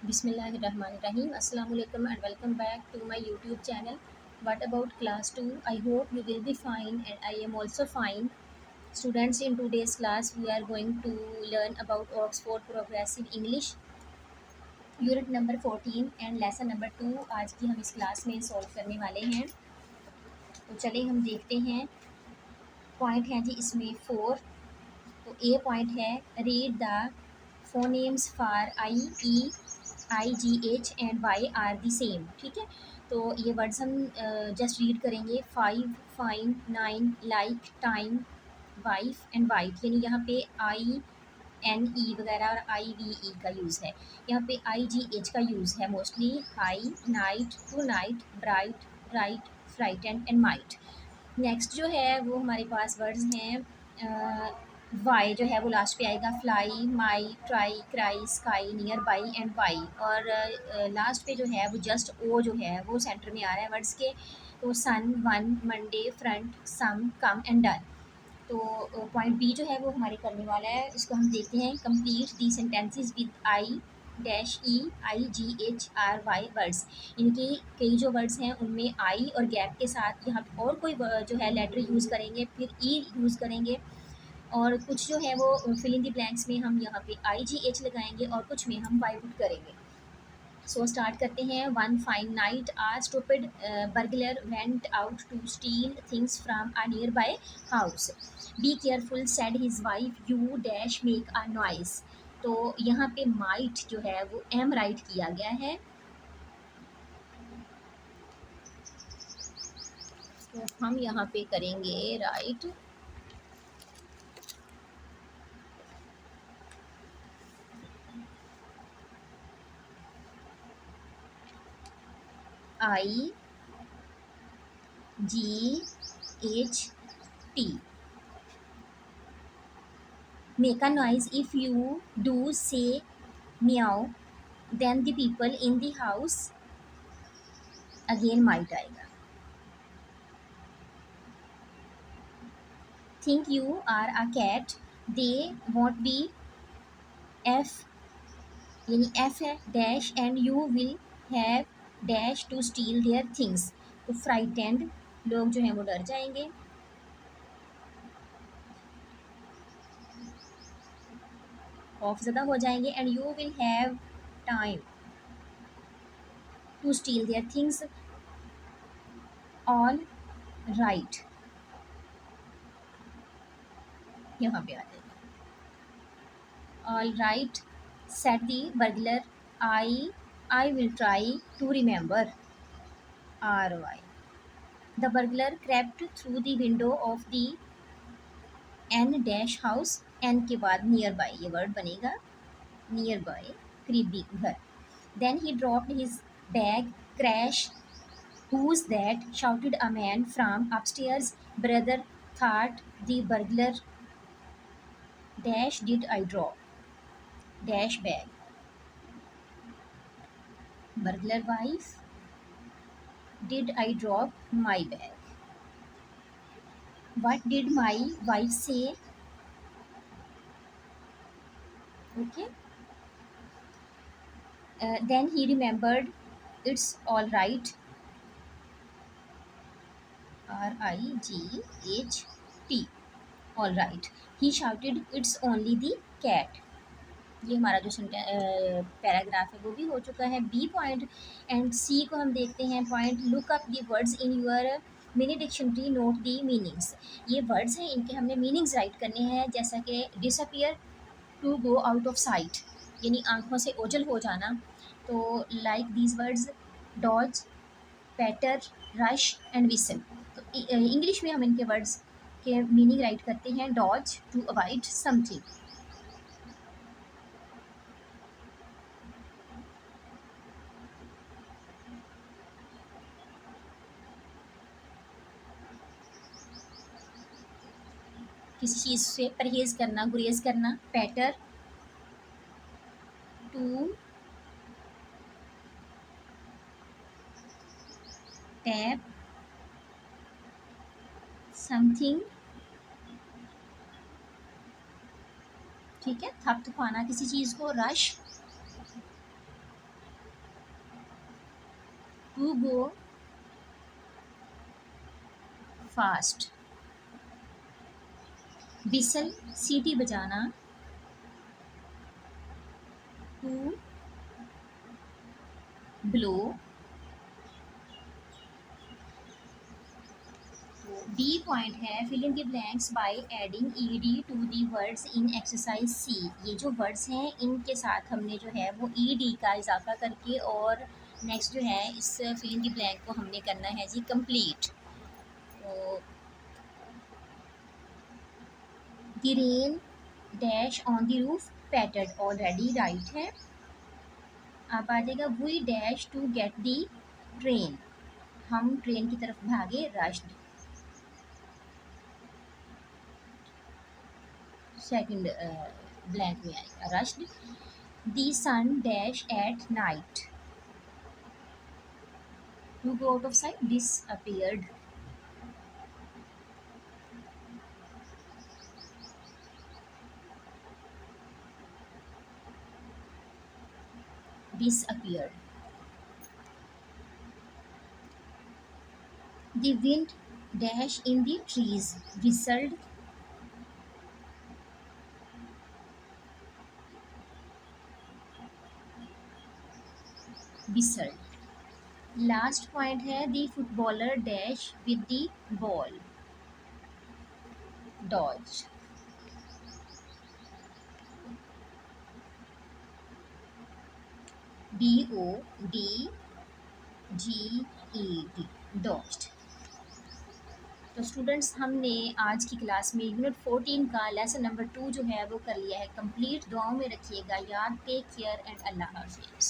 Bismillahirrahmanirrahim. Assalamualaikum and welcome back to my YouTube channel. What about class 2? I hope you will be fine and I am also fine. Students, in today's class we are going to learn about Oxford Progressive English unit number 14 and lesson number 2 आज की हम इस class में solve करने वाले हैं। तो चलिए हम देखते हैं। पॉइंट हैं जी इसमें 4। तो ए पॉइंट है read the phonemes for IEIGH and Y are the same. ठीक है, तो ये वर्ड्स हम जस्ट रीड करेंगे। 5, fine, 9, like, time, wife and white, यानी यहाँ पे INE वगैरह और IVE का यूज़ है। यहाँ पे IGH का यूज़ है mostly. High, night, tonight, bright, right, frightened and might. Next जो है वो हमारे पास वर्ड्स हैं। वाई जो है वो लास्ट पे आएगा। Fly, my, try, cry, sky, nearby and Y. और लास्ट पे जो है वो जस्ट ओ जो है वो सेंटर में आ रहा है वर्ड्स के। तो sun, one, Monday, front, some, come and done. तो पॉइंट बी जो है वो हमारे करने वाला है। इसको हम देखते हैं। Complete the sentences with IEIGHRY words. इनके कई जो वर्ड्स हैं उनमें आई और गैप के साथ यहाँ पे और कोई जो है लेटर यूज़ करेंगे, फिर ई यूज़ करेंगे, और कुछ जो है वो फिल इन द ब्लैंक्स में हम यहाँ पे IGH लगाएंगे और कुछ में हम वाई पुट करेंगे। सो स्टार्ट करते हैं। One fine night a stupid burglar went out to steal things from a nearby house. Be careful said his wife, you dash make a noise. तो यहाँ पे माइट जो है वो एम राइट किया गया है। तो हम यहाँ पे करेंगे right IGHT। Make a noise if you do say meow, then the people in the house again might आएगा। Think you are a cat, they won't be। F यानी F है dash and you will have dash to steal their things. तो frightened लोग जो हैं वो डर जाएंगे। खौफज़दा हो जाएंगे। And you will have time to steal their things. All right यहाँ पे आ जाएगा। All right said the burglar, I will try to remember. RY। The burglar crept through the window of the N dash house. N के बाद nearby ये word बनेगा, near by करीबी घर। Then he dropped his bag, crash, who's that, shouted a man from upstairs। Brother thought the burglar dash did I drop dash bag। Burglar wife, did I drop my bag। What did my wife say? Okay। Then he remembered, it's all right। RIGHT। all right। He shouted, it's only the cat। ये हमारा जो paragraph है वो भी हो चुका है। B point and सी को हम देखते हैं। Point look up the words in your mini dictionary, note the meanings. ये वर्ड्स हैं, इनके हमने मीनिंग्स राइट करने हैं। जैसा कि disappear, to go out of sight, यानी आंखों से ओझल हो जाना। तो like these words dodge, patter, rush and whistle. तो इंग्लिश में हम इनके वर्ड्स के मीनिंग राइट करते हैं। Dodge to avoid something. किसी चीज़ से परहेज़ करना, गुरेज करना। पैटर, टू टैप समथिंग। ठीक है, थपथपाना किसी चीज़ को। Rush, to go fast, whistle सीटी बजाना, टू ब्लो, बी पॉइंट है fill in the blanks by adding ED to the words in exercise C. ये जो वर्ड्स हैं इनके साथ हमने जो है वो ईडी का इजाफा करके और नेक्स्ट जो है इस फिल इन द ब्लैंक को हमने करना है जी कंप्लीट। तो the rain dash on the roof pattered already right है। अब आ जाएगा we dash to get the train, हम ट्रेन की तरफ भागे रश्ड। सेकंड ब्लैंक में आएगा rushed. The sun dash at night, to go out of sight disappeared. disappeared. The wind dash in the trees whistled. Whistled. Last point है the footballer dash with the ball. Dodged. DODGED dodged। तो students हमने आज की class में unit 14 का lesson number 2 जो है वो कर लिया है कंप्लीट। दुआओं में रखिएगा याद। टेक केयर एंड अल्लाह हाफिज़।